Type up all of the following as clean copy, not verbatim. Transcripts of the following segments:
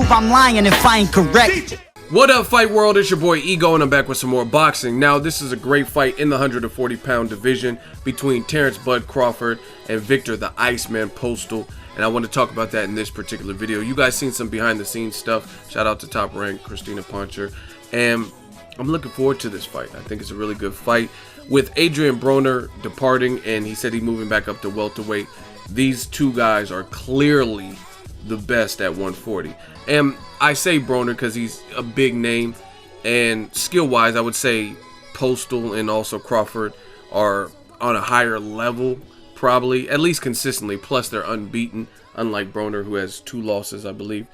prove I'm lying if I ain't correct. What up, Fight World? It's your boy Ego, and I'm back with some more boxing. Now, this is a great fight in the 140-pound division between Terence "Bud" Crawford and Viktor the Iceman Postol, and I want to talk about that in this particular video. You guys seen some behind-the-scenes stuff. Shout out to Top Rank, Christina Poncher, and I'm looking forward to this fight. I think it's a really good fight. With Adrian Broner departing, and he said he's moving back up to welterweight, these two guys are clearly the best at 140. And I say Broner because he's a big name, and skill-wise, I would say Postol and also Crawford are on a higher level, probably, at least consistently. Plus, they're unbeaten, unlike Broner, who has 2 losses, I believe,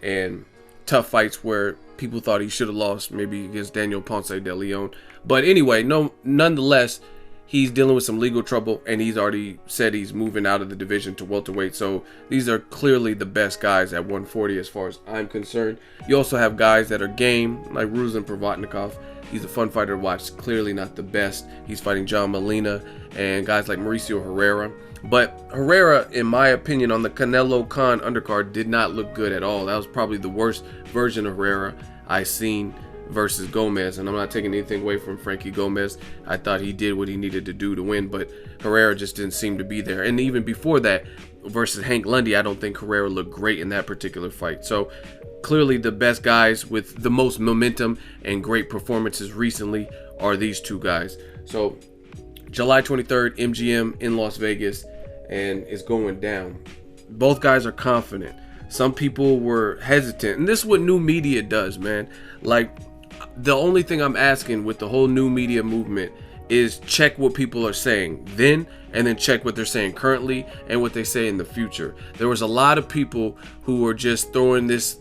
and tough fights where people thought he should have lost, maybe against Daniel Ponce de Leon. But anyway, nonetheless, he's dealing with some legal trouble, and he's already said he's moving out of the division to welterweight. So these are clearly the best guys at 140 as far as I'm concerned. You also have guys that are game, like Ruslan Provodnikov. He's a fun fighter to watch, clearly not the best. He's fighting John Molina and guys like Mauricio Herrera. But Herrera, in my opinion, on the Canelo Khan undercard did not look good at all. That was probably the worst version of Herrera I've seen versus Gomez, and I'm not taking anything away from Frankie Gomez. I thought he did what he needed to do to win, but Herrera just didn't seem to be there. And even before that, versus Hank Lundy, I don't think Herrera looked great in that particular fight. So clearly the best guys with the most momentum and great performances recently are these two guys. So July 23rd, MGM in Las Vegas, and it's going down. Both guys are confident. Some people were hesitant, and this is what new media does, man. Like, the only thing I'm asking with the whole new media movement is check what people are saying then, and then check what they're saying currently and what they say in the future. There was a lot of people who were just throwing this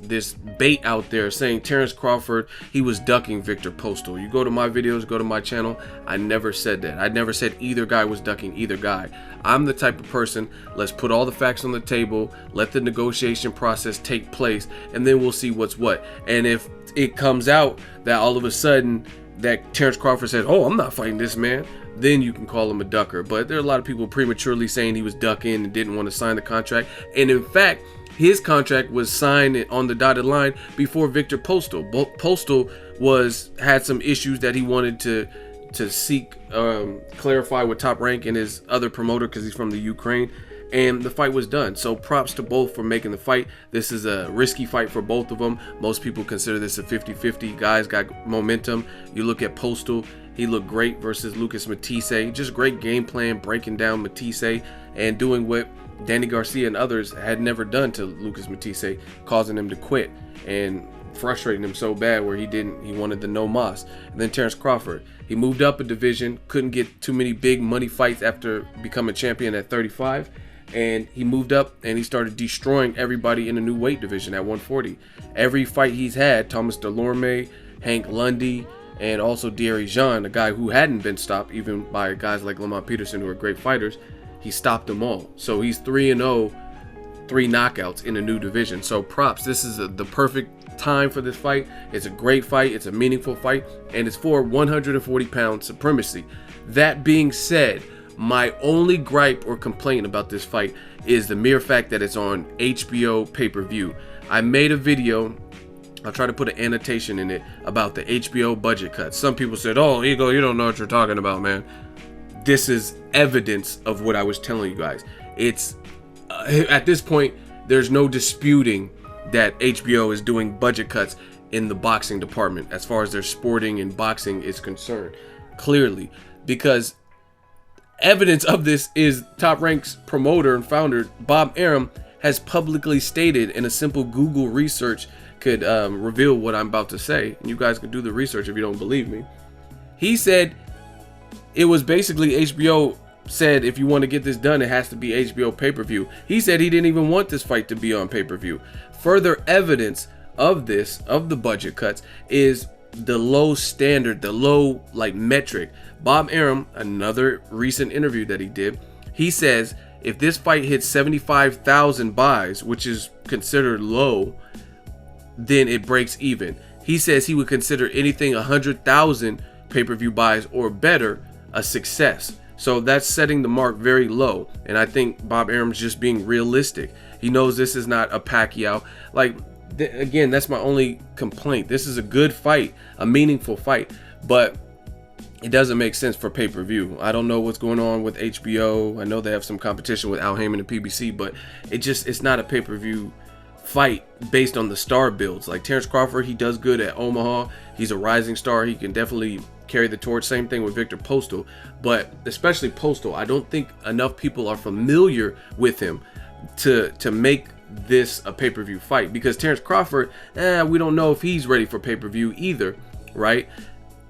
bait out there saying Terence Crawford, he was ducking Viktor Postol. You go to my videos, go to my channel, I never said that. I never said either guy was ducking either guy. I'm the type of person, let's put all the facts on the table, let the negotiation process take place, and then we'll see what's what. And if it comes out that all of a sudden that Terence Crawford said, oh, I'm not fighting this man, then you can call him a ducker. But there are a lot of people prematurely saying he was ducking and didn't want to sign the contract. And in fact, his contract was signed on the dotted line before Viktor Postol. Postol had some issues that he wanted to seek clarify with Top Rank and his other promoter because he's from the Ukraine, and the fight was done. So props to both for making the fight. This is a risky fight for both of them. Most people consider this a 50-50. Guys got momentum. You look at Postol, he looked great versus Lucas Matisse. Just great game plan, breaking down Matisse and doing what Danny Garcia and others had never done to Lucas Matisse, causing him to quit and frustrating him so bad where he wanted the no mas. And then Terence Crawford, he moved up a division, couldn't get too many big money fights after becoming champion at 35, and he moved up and he started destroying everybody in the new weight division at 140. Every fight he's had, Thomas Delorme, Hank Lundy, and also Thierry Jean, a guy who hadn't been stopped even by guys like Lamont Peterson, who are great fighters, he stopped them all. So he's 3-0, 3 knockouts in a new division. So props, this is the perfect time for this fight. It's a great fight, it's a meaningful fight, and it's for 140-pound supremacy. That being said, my only gripe or complaint about this fight is the mere fact that it's on HBO pay-per-view. I made a video, I'll try to put an annotation in it, about the HBO budget cuts. Some people said, oh, Ego, you don't know what you're talking about, man. This is evidence of what I was telling you guys. It's at this point, there's no disputing that HBO is doing budget cuts in the boxing department as far as their sporting and boxing is concerned. Clearly, because evidence of this is Top Rank's promoter and founder, Bob Arum, has publicly stated, in a simple Google research could reveal what I'm about to say. And you guys can do the research if you don't believe me. He said it was basically HBO said, if you want to get this done, it has to be HBO pay-per-view. He said he didn't even want this fight to be on pay-per-view. Further evidence of this, of the budget cuts, is the low standard, the low metric. Bob Arum, another recent interview that he did, he says if this fight hits 75,000 buys, which is considered low, then it breaks even. He says he would consider anything 100,000 pay-per-view buys or better a success. So that's setting the mark very low, and I think Bob Arum's just being realistic. He knows this is not a Pacquiao. Like, again, that's my only complaint. This is a good fight, a meaningful fight, but it doesn't make sense for pay-per-view. I don't know what's going on with HBO. I know they have some competition with Al Heyman and PBC, but it's not a pay-per-view fight based on the star builds. Like Terence Crawford, he does good at Omaha. He's a rising star. He can definitely carry the torch. Same thing with Viktor Postol, but especially Postol, I don't think enough people are familiar with him to make this a pay-per-view fight, because Terence Crawford, we don't know if he's ready for pay-per-view either, right?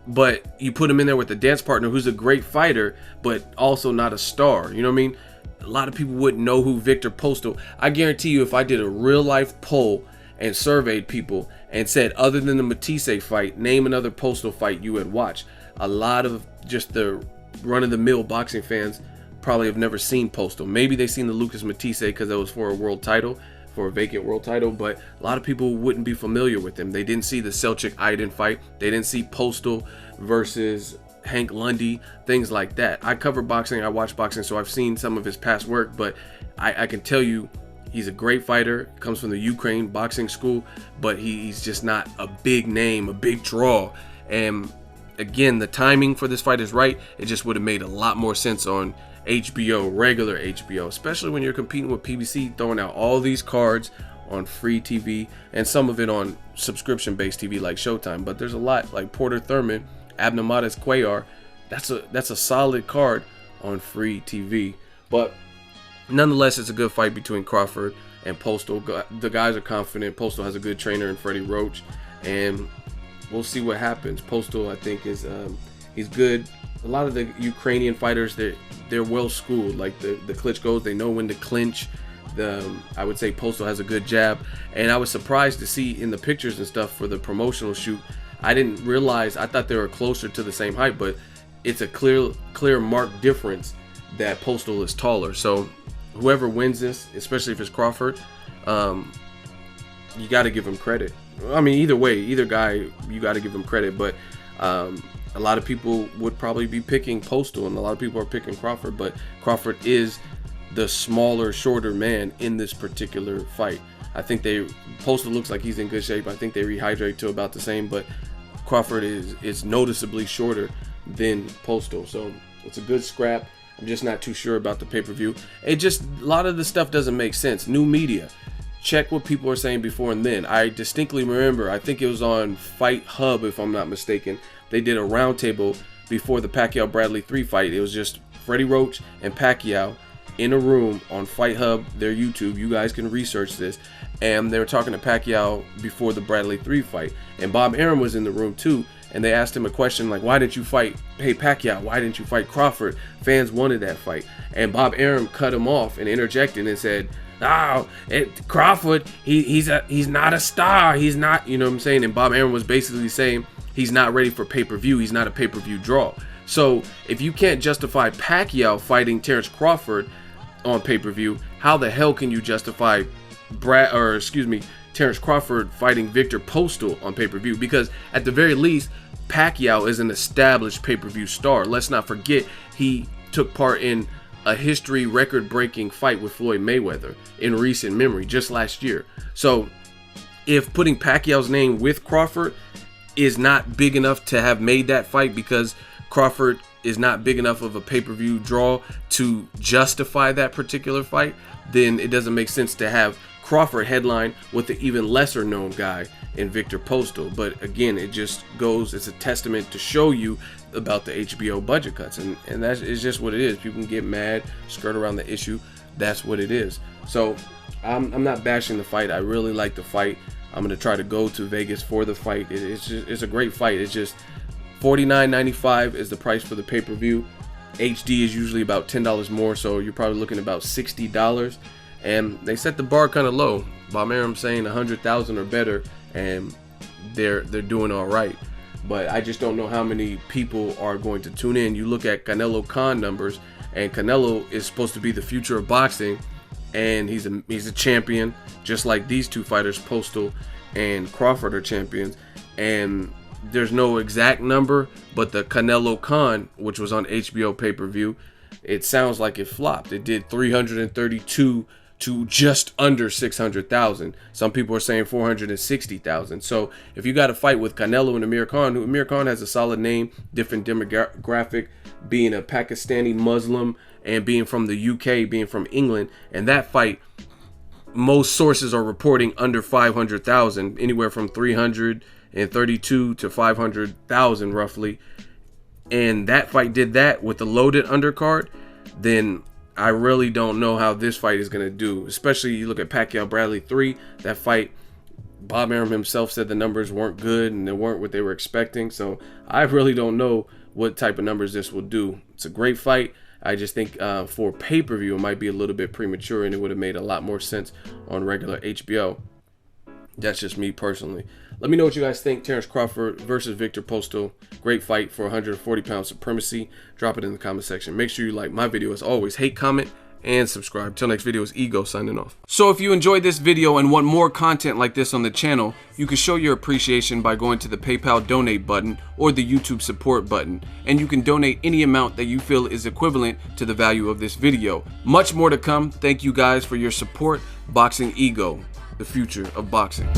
But you put him in there with a dance partner who's a great fighter, but also not a star. You know what I mean? A lot of people wouldn't know who Viktor Postol. I guarantee you, if I did a real life poll and surveyed people and said, other than the Matisse fight, name another Postol fight you would watch, a lot of just the run-of-the-mill boxing fans probably have never seen Postol. Maybe they've seen the Lucas Matisse because that was for a world title, for a vacant world title, but a lot of people wouldn't be familiar with him. They didn't see the Selchuk-Iden fight. They didn't see Postol versus Hank Lundy, things like that. I cover boxing, I watch boxing, so I've seen some of his past work, but I can tell you he's a great fighter, comes from the Ukraine boxing school, but he's just not a big name, a big draw. And again, the timing for this fight is right. It just would have made a lot more sense on HBO, regular HBO, especially when you're competing with PBC, throwing out all these cards on free TV and some of it on subscription-based TV like Showtime. But there's a lot like Porter Thurman, Abnamatis Cuellar. That's a solid card on free TV. But nonetheless, it's a good fight between Crawford and Postol. The guys are confident. Postol has a good trainer in Freddie Roach, and we'll see what happens. Postol, I think, is he's good. A lot of the Ukrainian fighters, they're well schooled. Like the Klitschko's, they know when to clinch. I would say Postol has a good jab, and I was surprised to see in the pictures and stuff for the promotional shoot. I didn't realize. I thought they were closer to the same height, but it's a clear marked difference that Postol is taller. So whoever wins this, especially if it's Crawford, you got to give him credit. I mean, either way, either guy, you got to give him credit. But a lot of people would probably be picking Postol, and a lot of people are picking Crawford. But Crawford is the smaller, shorter man in this particular fight. I think Postol looks like he's in good shape. I think they rehydrate to about the same, but Crawford is noticeably shorter than Postol. So it's a good scrap. I'm just not too sure about the pay-per-view. A lot of the stuff doesn't make sense. New media. Check what people are saying before and then. I distinctly remember, I think it was on Fight Hub, if I'm not mistaken, they did a roundtable before the Pacquiao-Bradley 3 fight. It was just Freddie Roach and Pacquiao in a room on Fight Hub, their YouTube. You guys can research this. And they were talking to Pacquiao before the Bradley 3 fight. And Bob Arum was in the room too. And they asked him a question like, why didn't you fight, hey Pacquiao, why didn't you fight Crawford? Fans wanted that fight. And Bob Arum cut him off and interjected and said, Crawford, he's not a star. He's not, you know what I'm saying? And Bob Arum was basically saying he's not ready for pay-per-view. He's not a pay-per-view draw. So if you can't justify Pacquiao fighting Terence Crawford on pay-per-view, how the hell can you justify Terence Crawford fighting Viktor Postol on pay-per-view? Because at the very least, Pacquiao is an established pay-per-view star. Let's not forget he took part in a history record-breaking fight with Floyd Mayweather in recent memory, just last year. So if putting Pacquiao's name with Crawford is not big enough to have made that fight because Crawford is not big enough of a pay-per-view draw to justify that particular fight, then it doesn't make sense to have Crawford headline with the even lesser known guy in Viktor Postol. But again, it just goes, it's a testament to show you about the HBO budget cuts, and that is just what it is. People can get mad, skirt around the issue. That's what it is. So I'm not bashing the fight. I really like the fight. I'm gonna try to go to Vegas for the fight. It's a great fight. It's just $49.95 is the price for the pay-per-view. HD is usually about $10 more, so you're probably looking at about $60. And they set the bar kind of low. Bob Arum saying 100,000 or better, and they're doing all right. But I just don't know how many people are going to tune in. You look at Canelo Khan numbers, and Canelo is supposed to be the future of boxing, and he's a champion, just like these two fighters, Postol and Crawford, are champions. And there's no exact number, but the Canelo Khan, which was on HBO pay-per-view, it sounds like it flopped. It did 332 to just under 600,000. Some people are saying 460,000. So if you got a fight with Canelo and Amir Khan has a solid name, different demographic, being a Pakistani Muslim and being from the UK, being from England, and that fight, most sources are reporting under 500,000, anywhere from 332 to 500,000 roughly. And that fight did that with the loaded undercard, then I really don't know how this fight is going to do. Especially you look at Pacquiao Bradley 3, that fight, Bob Arum himself said the numbers weren't good and they weren't what they were expecting. So I really don't know what type of numbers this will do. It's a great fight. I just think for pay-per-view it might be a little bit premature, and it would have made a lot more sense on regular HBO. That's just me personally. Let me know what you guys think. Terence Crawford versus Viktor Postol. Great fight for 140-pound supremacy. Drop it in the comment section. Make sure you like my video as always. Hate, comment, and subscribe. Till next video is Ego signing off. So if you enjoyed this video and want more content like this on the channel, you can show your appreciation by going to the PayPal donate button or the YouTube support button. And you can donate any amount that you feel is equivalent to the value of this video. Much more to come. Thank you guys for your support. Boxingego, the future of boxing.